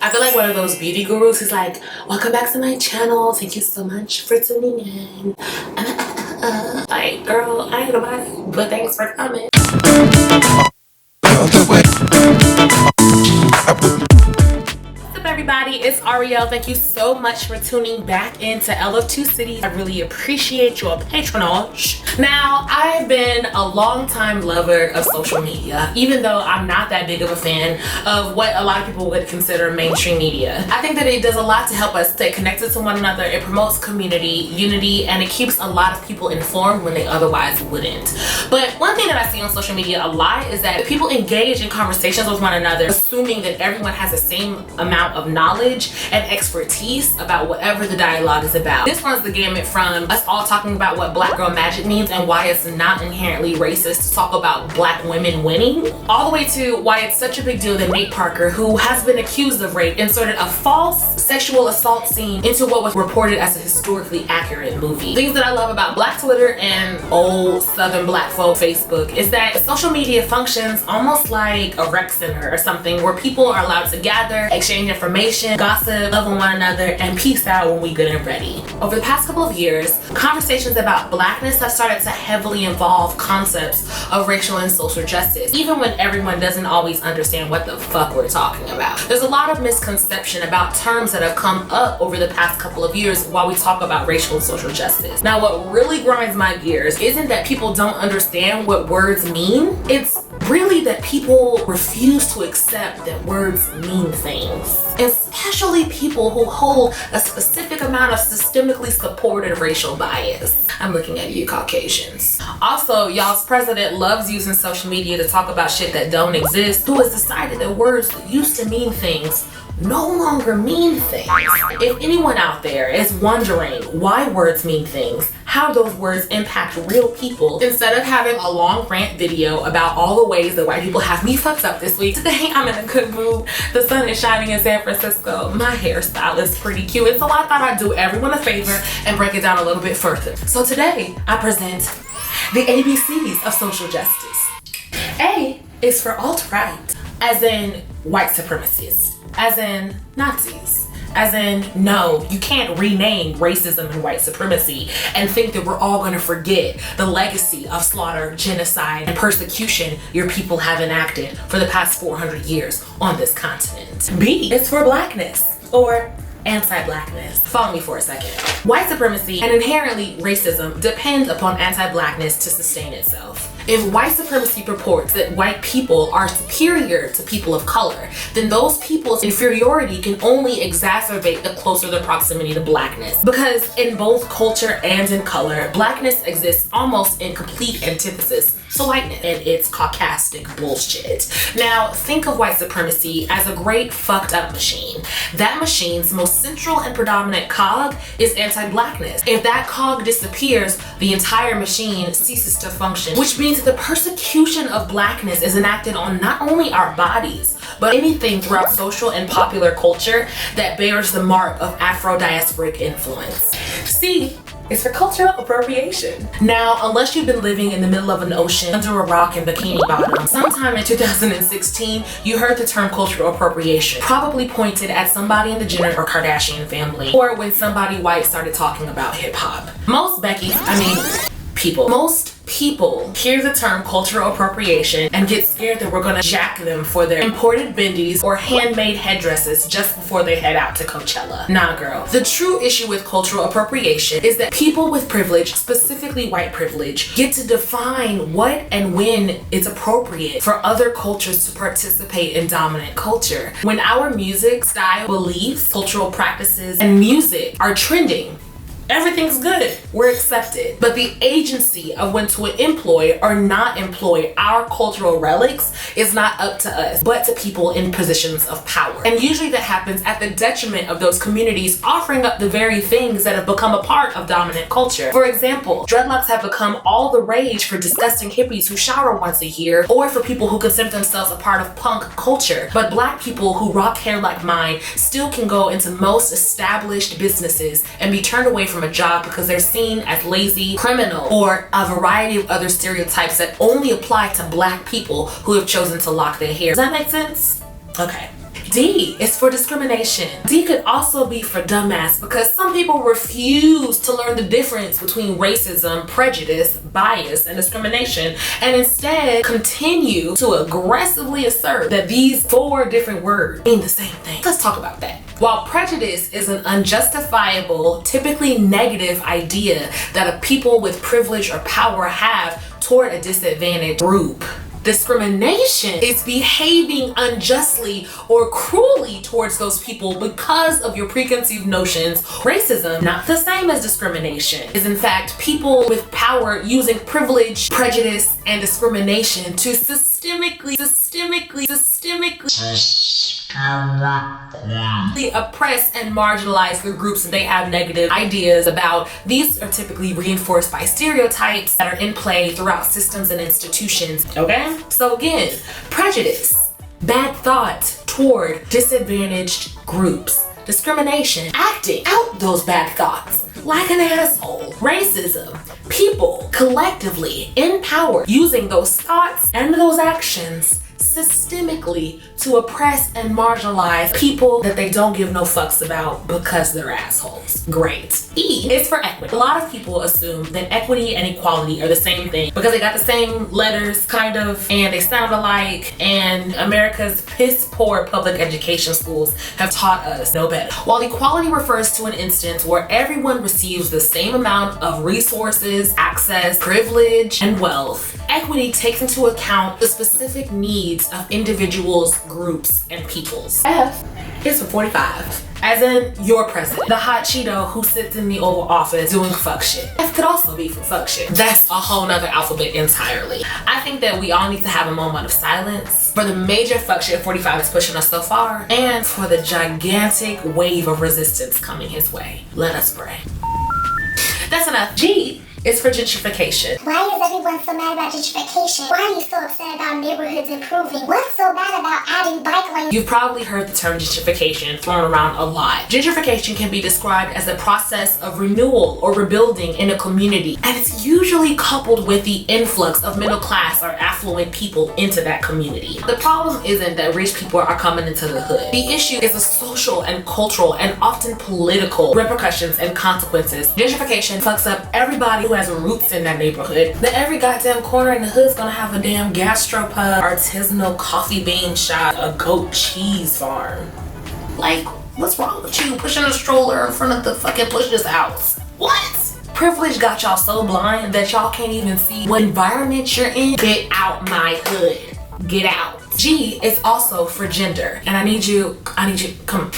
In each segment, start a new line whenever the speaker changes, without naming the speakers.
I feel like one of those beauty gurus who's like, welcome back to my channel. Thank you so much for tuning in. Like, girl, I ain't nobody, but thanks for coming. What's up, everybody? It's Ariel. Thank you so much for tuning back into LF2 City. I really appreciate your patronage. Now, I've been a long-time lover of social media, even though I'm not that big of a fan of what a lot of people would consider mainstream media. I think that it does a lot to help us stay connected to one another. It promotes community, unity, and it keeps a lot of people informed when they otherwise wouldn't. But one thing that I see on social media a lot is that people engage in conversations with one another, assuming that everyone has the same amount of knowledge and expertise about whatever the dialogue is about. This runs the gamut from us all talking about what black girl magic means and why it's not inherently racist to talk about black women winning, all the way to why it's such a big deal that Nate Parker, who has been accused of rape, inserted a false sexual assault scene into what was reported as a historically accurate movie. Things that I love about black Twitter and old southern black folk Facebook is that social media functions almost like a rec center or something, where people are allowed to gather, exchange information, gossip, love one another, and peace out when we good and ready. Over the past couple of years, conversations about blackness have started to heavily involve concepts of racial and social justice, even when everyone doesn't always understand what the fuck we're talking about. There's a lot of misconception about terms that have come up over the past couple of years while we talk about racial and social justice. Now, what really grinds my gears isn't that people don't understand what words mean. It's really that people refuse to accept that words mean things, especially people who hold a specific amount of systemically supported racial bias. I'm looking at you, Caucasians. Also, y'all's president loves using social media to talk about shit that don't exist, who has decided that words that used to mean things no longer mean things. If anyone out there is wondering why words mean things, how those words impact real people, instead of having a long rant video about all the ways that white people have me fucked up this week, today I'm in a good mood. The sun is shining in San Francisco. My hairstyle is pretty cute. And so I thought I'd do everyone a favor and break it down a little bit further. So today I present the ABCs of social justice. A is for alt-right, as in white supremacists, as in Nazis, as in, no, you can't rename racism and white supremacy and think that we're all gonna forget the legacy of slaughter, genocide, and persecution your people have enacted for the past 400 years on this continent. B is for blackness, or anti-blackness. Follow me for a second. White supremacy and inherently racism depend upon anti-blackness to sustain itself. If white supremacy purports that white people are superior to people of color, then those people's inferiority can only exacerbate the closer their proximity to blackness. Because in both culture and in color, blackness exists almost in complete antithesis to whiteness and its caucastic bullshit. Now, think of white supremacy as a great fucked up machine. That machine's most central and predominant cog is anti-blackness. If that cog disappears, the entire machine ceases to function, which means that the persecution of blackness is enacted on not only our bodies, but anything throughout social and popular culture that bears the mark of Afro-diasporic influence. C is for cultural appropriation. Now, unless you've been living in the middle of an ocean under a rock in Bikini Bottom, sometime in 2016, you heard the term cultural appropriation, probably pointed at somebody in the Jenner or Kardashian family, or when somebody white started talking about hip hop. Most people hear the term cultural appropriation and get scared that we're gonna jack them for their imported bendies or handmade headdresses just before they head out to Coachella. Nah, girl. The true issue with cultural appropriation is that people with privilege, specifically white privilege, get to define what and when it's appropriate for other cultures to participate in dominant culture. When our music, style, beliefs, cultural practices, and music are trending, everything's good, we're accepted. But the agency of when to employ or not employ our cultural relics is not up to us, but to people in positions of power. And usually that happens at the detriment of those communities offering up the very things that have become a part of dominant culture. For example, dreadlocks have become all the rage for disgusting hippies who shower once a year, or for people who consider themselves a part of punk culture. But black people who rock hair like mine still can go into most established businesses and be turned away from a job because they're seen as lazy, criminal, or a variety of other stereotypes that only apply to black people who have chosen to lock their hair. Does that make sense? Okay. D is for discrimination. D could also be for dumbass because some people refuse to learn the difference between racism, prejudice, bias, and discrimination, and instead continue to aggressively assert that these 4 different words mean the same thing. Let's talk about that. While prejudice is an unjustifiable, typically negative idea that a people with privilege or power have toward a disadvantaged group, discrimination is behaving unjustly or cruelly towards those people because of your preconceived notions. Racism, not the same as discrimination, is in fact people with power using privilege, prejudice, and discrimination to systemically oppress and marginalize the groups that they have negative ideas about. These are typically reinforced by stereotypes that are in play throughout systems and institutions. Okay? So again, prejudice, bad thoughts toward disadvantaged groups, discrimination, acting out those bad thoughts like an asshole, racism, people collectively in power using those thoughts and those actions systemically to oppress and marginalize people that they don't give no fucks about because they're assholes. Great. E is for equity. A lot of people assume that equity and equality are the same thing because they got the same letters, kind of, and they sound alike, and America's piss poor public education schools have taught us no better. While equality refers to an instance where everyone receives the same amount of resources, access, privilege, and wealth, equity takes into account the specific needs of individuals, groups, and peoples. F is for 45, as in your president, the hot Cheeto who sits in the Oval Office doing fuck shit. F could also be for fuck shit. That's a whole nother alphabet entirely. I think that we all need to have a moment of silence for the major fuck shit 45 is pushing us so far, and for the gigantic wave of resistance coming his way. Let us pray. That's enough. G is for gentrification.
Why is everyone so mad about gentrification? Why are you so upset about neighborhoods improving? What's so bad about adding bike lanes?
You've probably heard the term gentrification thrown around a lot. Gentrification can be described as a process of renewal or rebuilding in a community, and it's usually coupled with the influx of middle class or affluent people into that community. The problem isn't that rich people are coming into the hood. The issue is the social and cultural and often political repercussions and consequences. Gentrification fucks up everybody who has roots in that neighborhood. That every goddamn corner in the hood's gonna have a damn gastropub, artisanal coffee bean shop, a goat cheese farm. Like, what's wrong with you pushing a stroller in front of the fucking Bush's house? What? Privilege got y'all so blind that y'all can't even see what environment you're in. Get out my hood. Get out. G is also for gender. And I need you, come,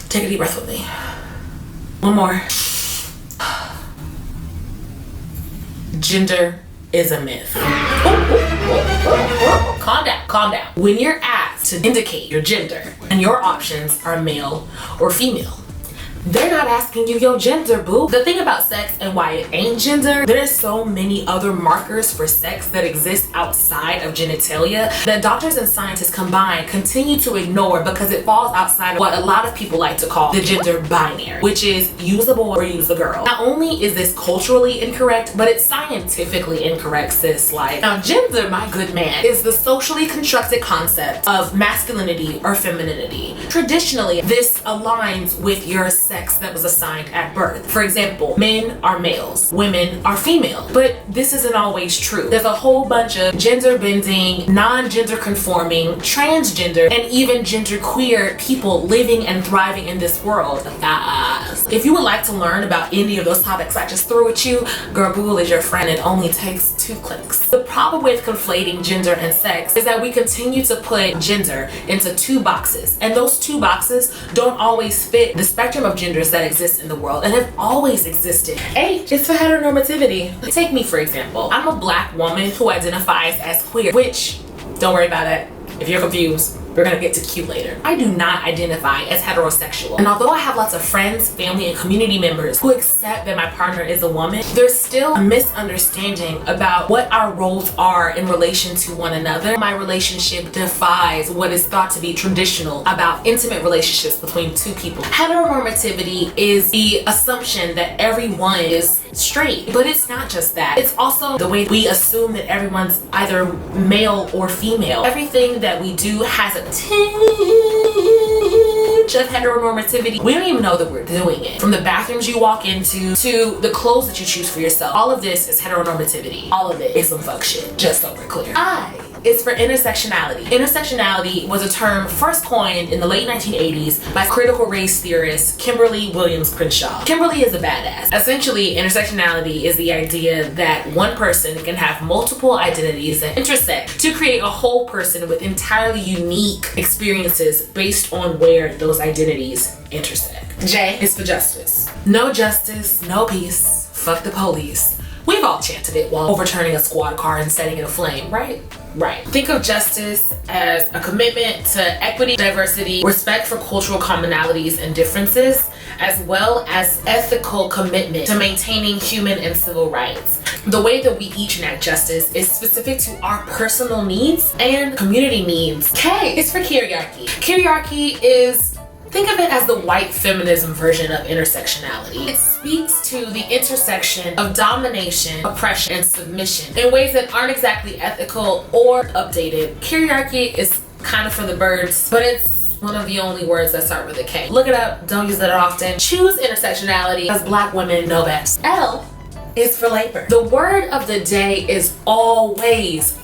take a deep breath with me. One more. Gender is a myth. Calm down. When you're asked to indicate your gender and your options are male or female, they're not asking you your gender, boo. The thing about sex and why it ain't gender, there's so many other markers for sex that exist outside of genitalia that doctors and scientists combined continue to ignore because it falls outside of what a lot of people like to call the gender binary, which is use a boy or use a girl. Not only is this culturally incorrect, but it's scientifically incorrect, sis. Like, now gender, my good man, is the socially constructed concept of masculinity or femininity. Traditionally, this aligns with your sex that was assigned at birth. For example, men are males, women are female, but this isn't always true. There's a whole bunch of gender bending, non-gender conforming, transgender, and even genderqueer people living and thriving in this world. If you would like to learn about any of those topics I just threw at you, girl, Google is your friend. It only takes 2 clicks. The problem with conflating gender and sex is that we continue to put gender into 2 boxes, and those 2 boxes don't always fit the spectrum of genders that exist in the world and have always existed. H is for heteronormativity. Take me, for example. I'm a black woman who identifies as queer, which, don't worry about it. If you're confused, we're gonna get to Q later. I do not identify as heterosexual. And although I have lots of friends, family, and community members who accept that my partner is a woman, there's still a misunderstanding about what our roles are in relation to one another. My relationship defies what is thought to be traditional about intimate relationships between 2 people. Heteronormativity is the assumption that everyone is straight. But it's not just that. It's also the way we assume that everyone's either male or female. Everything that we do has a tinge of heteronormativity. We don't even know that we're doing it. From the bathrooms you walk into to the clothes that you choose for yourself. All of this is heteronormativity. All of it is some fuck shit. Just so we're clear. It's for intersectionality. Intersectionality was a term first coined in the late 1980s by critical race theorist Kimberly Williams Crenshaw. Kimberly is a badass. Essentially, intersectionality is the idea that one person can have multiple identities that intersect to create a whole person with entirely unique experiences based on where those identities intersect. J is for justice. No justice, no peace. Fuck the police. We've all chanted it while overturning a squad car and setting it aflame, right? Right. Think of justice as a commitment to equity, diversity, respect for cultural commonalities and differences, as well as ethical commitment to maintaining human and civil rights. The way that we each enact justice is specific to our personal needs and community needs. K is for kyriarchy. Kyriarchy is, think of it as the white feminism version of intersectionality. It speaks to the intersection of domination, oppression, and submission in ways that aren't exactly ethical or updated. Kyriarchy is kind of for the birds, but it's one of the only words that start with a K. Look it up, don't use it often. Choose intersectionality because Black women know best. L is for labor. The word of the day is always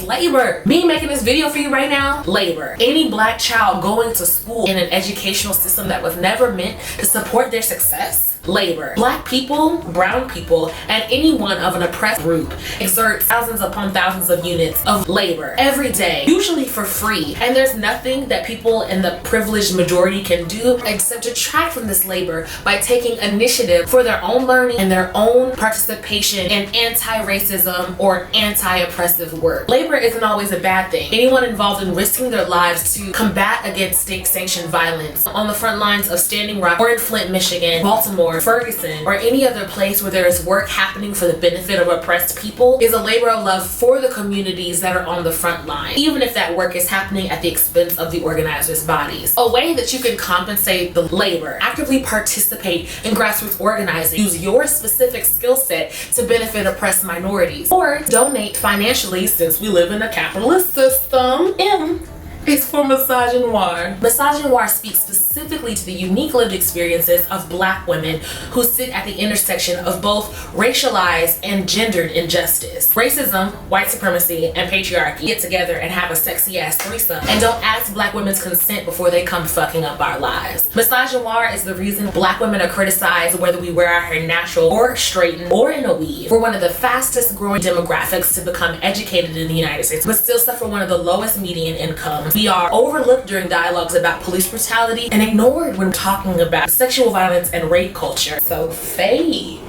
labor. Me making this video for you right now, labor. Any Black child going to school in an educational system that was never meant to support their success, labor. Black people, brown people, and anyone of an oppressed group exert thousands upon thousands of units of labor every day, usually for free. And there's nothing that people in the privileged majority can do except detract from this labor by taking initiative for their own learning and their own participation in anti-racism or anti-oppressive work. Labor isn't always a bad thing. Anyone involved in risking their lives to combat against state-sanctioned violence on the front lines of Standing Rock or in Flint, Michigan, Baltimore, Ferguson, or any other place where there is work happening for the benefit of oppressed people is a labor of love for the communities that are on the front line, even if that work is happening at the expense of the organizers' bodies. A way that you can compensate the labor: actively participate in grassroots organizing, use your specific skill set to benefit oppressed minorities, or donate financially since we live in a capitalist system. M is for misogynoir. Misogynoir speaks specifically to the unique lived experiences of Black women who sit at the intersection of both racialized and gendered injustice. Racism, white supremacy, and patriarchy get together and have a sexy ass threesome and don't ask Black women's consent before they come fucking up our lives. Misogynoir is the reason Black women are criticized whether we wear our hair natural or straightened or in a weave. We're one of the fastest growing demographics to become educated in the United States, but still suffer one of the lowest median incomes. We are overlooked during dialogues about police brutality and ignored when talking about sexual violence and rape culture. So fake.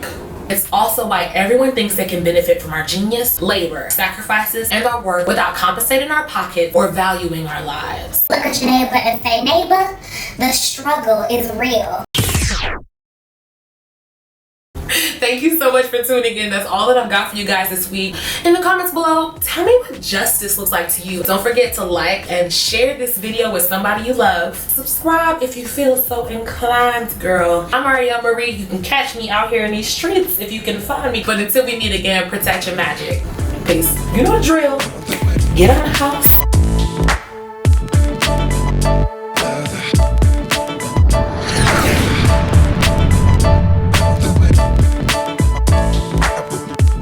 It's also why everyone thinks they can benefit from our genius, labor, sacrifices, and our work without compensating our pockets or valuing our lives.
Look at your neighbor and say, neighbor, the struggle is real.
Thank you so much for tuning in. That's all that I've got for you guys this week. In the comments below, tell me what justice looks like to you. Don't forget to like and share this video with somebody you love. Subscribe if you feel so inclined, girl. I'm Ariel Marie. You can catch me out here in these streets if you can find me. But until we meet again, protect your magic. Peace. You know the drill. Get out of the house.